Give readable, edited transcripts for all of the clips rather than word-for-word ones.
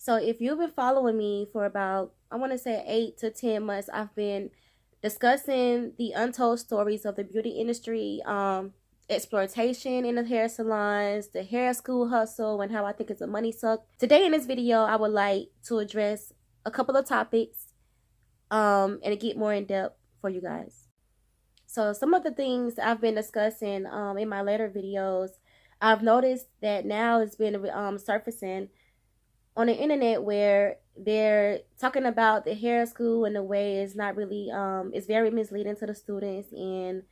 So if you've been following me for about, I want to say 8 to 10 months, I've been discussing the untold stories of the beauty industry, exploitation in the hair salons, the hair school hustle, and how I think it's a money suck. Today in this video, I would like to address a couple of topics and get more in depth for you guys. So some of the things I've been discussing in my later videos, I've noticed that now it's been surfacing on the internet where they're talking about the hair school in a way is not really it's very misleading to the students. And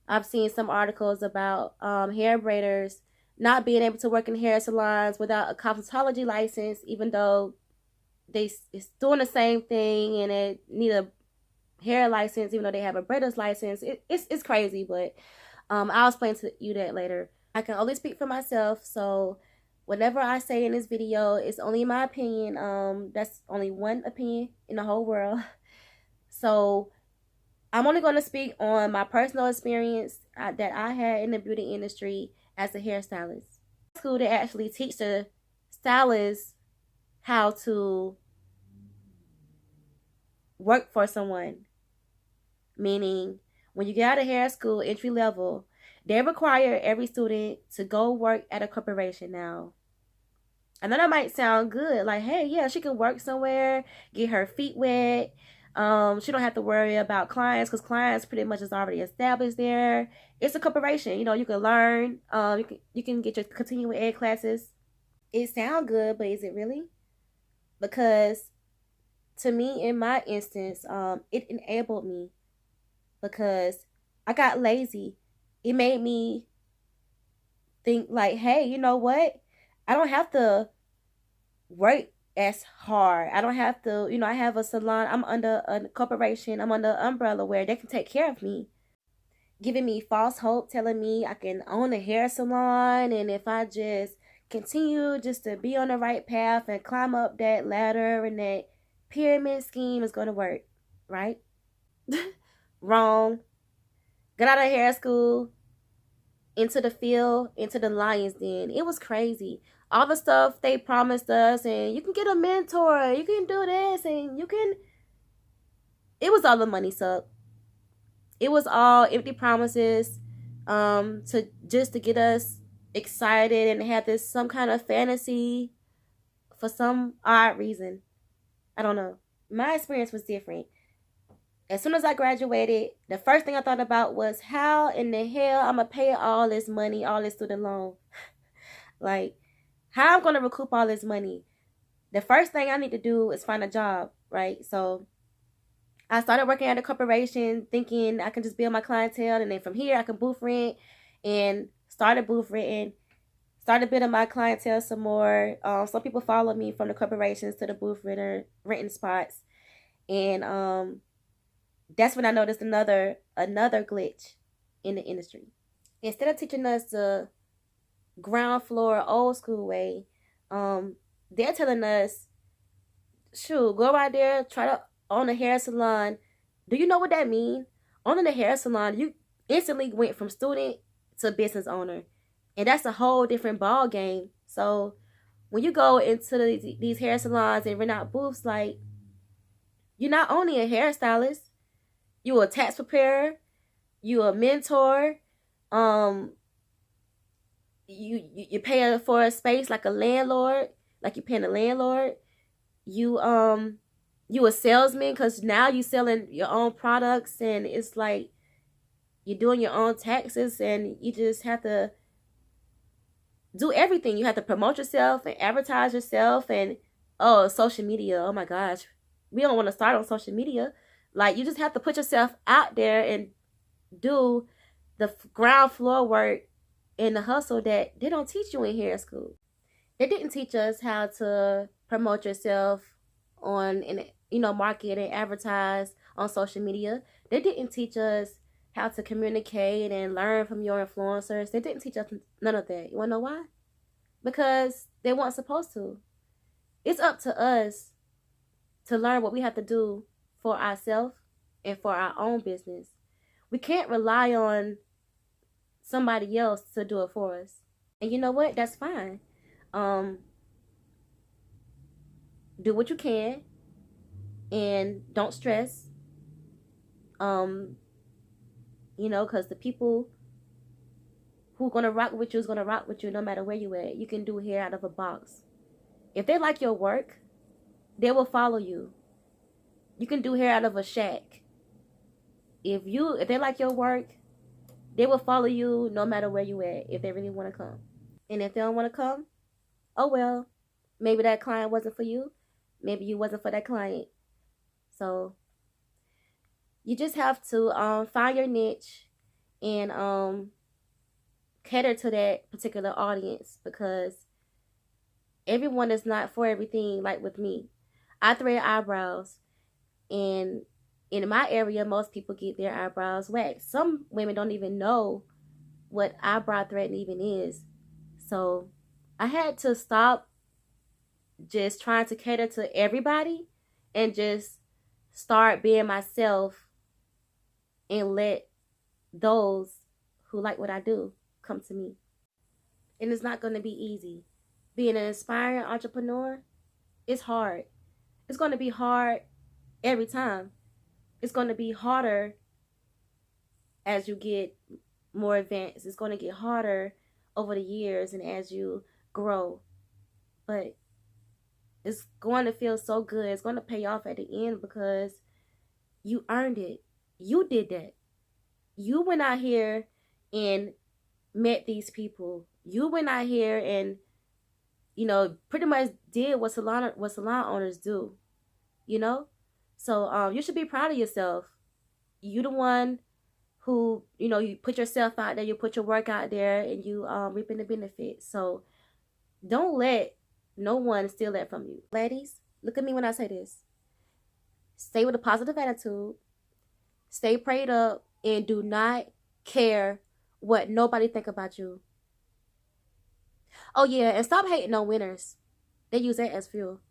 I've seen some articles about hair braiders not being able to work in hair salons without a cosmetology license, even though it's doing the same thing and they need a hair license even though they have a braider's license. It's crazy, but I'll explain to you that later. I can only speak for myself, so whatever I say in this video is only my opinion. That's only one opinion in the whole world. So I'm only going to speak on my personal experience that I had in the beauty industry as a hairstylist. School to actually teach the stylists how to work for someone. Meaning, when you get out of hair school, entry level, they require every student to go work at a corporation now. I know that might sound good, like, hey, yeah, she can work somewhere, get her feet wet. She don't have to worry about clients because clients pretty much is already established there. It's a corporation, you know. You can learn. You can get your continuing ed classes. It sounds good, but is it really? Because to me, in my instance, it enabled me because I got lazy. It made me think like, hey, you know what? I don't have to work as hard. I don't have to, I have a salon. I'm under a corporation. I'm under an umbrella where they can take care of me, giving me false hope, telling me I can own a hair salon. And if I just continue just to be on the right path and climb up that ladder and that pyramid scheme is going to work, right? Wrong. Got out of hair school, into the field, into the lion's den. It was crazy. All the stuff they promised us, and you can get a mentor, you can do this, and you can. It was all the money suck. It was all empty promises, to get us excited and have this some kind of fantasy for some odd reason. I don't know. My experience was different. As soon as I graduated, the first thing I thought about was how in the hell I'm going to pay all this money, all this student loan. Like, how I'm going to recoup all this money. The first thing I need to do is find a job, right? So I started working at a corporation thinking I can just build my clientele. And then from here, I can booth rent, and started booth renting. Started building my clientele some more. Some people follow me from the corporations to the booth renting spots. And that's when I noticed another glitch in the industry. Instead of teaching us the ground floor old school way, they're telling us, shoot, go right there, try to own a hair salon. Do you know what that means? Owning a hair salon, you instantly went from student to business owner. And that's a whole different ball game. So when you go into these hair salons and rent out booths, like, you're not only a hairstylist, you a tax preparer, you a mentor, you pay for a space like a landlord, like you're paying a landlord. You a salesman because now you selling your own products, and it's like you're doing your own taxes, and you just have to do everything. You have to promote yourself and advertise yourself, and social media. Oh my gosh, we don't want to start on social media. Like, you just have to put yourself out there and do the ground floor work and the hustle that they don't teach you in hair school. They didn't teach us how to promote yourself on, and market and advertise on social media. They didn't teach us how to communicate and learn from your influencers. They didn't teach us none of that. You want to know why? Because they weren't supposed to. It's up to us to learn what we have to do for ourselves and for our own business. We can't rely on somebody else to do it for us. And you know what? That's fine. do what you can and don't stress. Um, because the people who gonna rock with you is gonna rock with you no matter where you at. You can do hair out of a box. If they like your work, they will follow you. You can do hair out of a shack. If they like your work, they will follow you no matter where you at if they really want to come. And if they don't want to come, oh well, maybe that client wasn't for you. Maybe you wasn't for that client. So you just have to find your niche and cater to that particular audience, because everyone is not for everything. Like with me, I thread eyebrows, and in my area, most people get their eyebrows waxed. Some women don't even know what eyebrow threading even is. So I had to stop just trying to cater to everybody and just start being myself and let those who like what I do come to me. And it's not going to be easy. Being an inspiring entrepreneur, it's hard. It's going to be hard every time. It's going to be harder as you get more advanced. It's going to get harder over the years and as you grow. But it's going to feel so good. It's going to pay off at the end because you earned it. You did that. You went out here and met these people. You went out here and, pretty much did what salon owners do, you know? So you should be proud of yourself. You the one who, you put yourself out there, you put your work out there, and you reaping the benefits. So don't let no one steal that from you. Ladies, look at me when I say this. Stay with a positive attitude. Stay prayed up and do not care what nobody think about you. Oh yeah, and stop hating on winners. They use that as fuel.